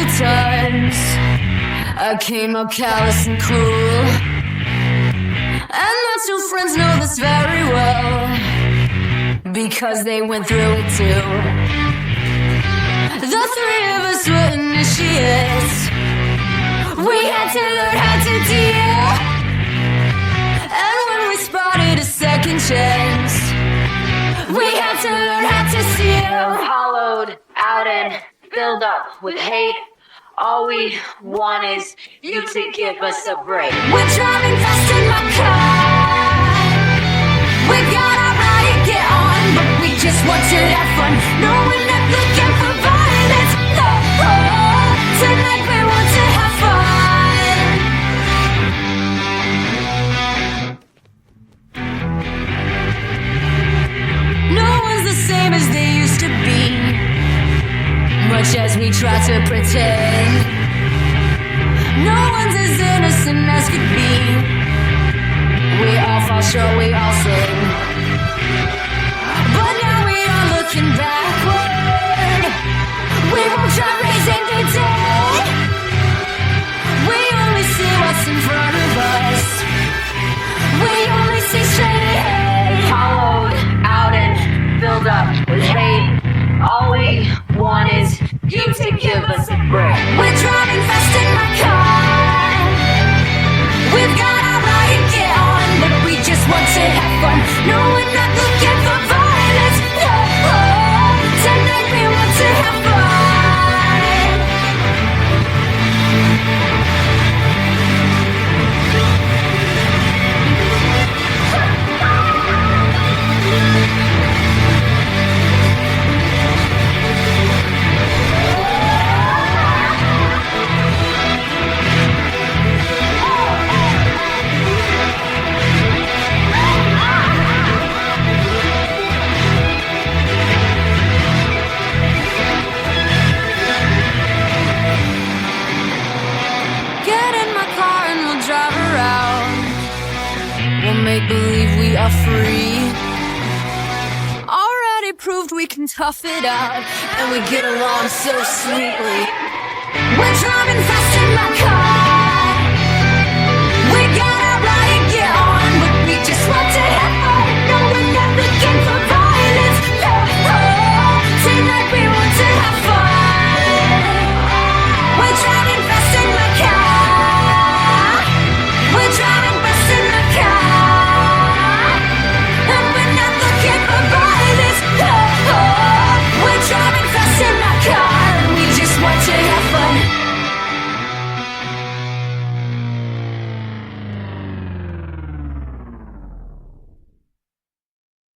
the times I came up callous and cruel, and my two friends know this very well, because they went through it too. The three of us were initiates. We had to learn how to deal, and when we spotted a second chance, we had to learn how to steal. Hollowed out and filled up with hate. All we want is you to give us a break. We're driving fast in my car. We got our ride to get on, but we just want to have fun. No, we're not looking for violence. No, tonight we want to have fun. No one's the same as they used to be, much as we try to pretend. No one's as innocent as could be. We all fall short, we all sin. But now we are looking backward. We won't try raising the dead. We only see what's in front of us. We only see straight ahead. Hollowed out and filled up with hate. All we want is you to give us a break. We're driving fast in my car. We've got our ride to get on, but we just want to have fun. No, we're not looking for violence. No, tonight we want to have fun. Make believe we are free. Already proved we can tough it out, and we get along so sweetly. We're driving fast in my car.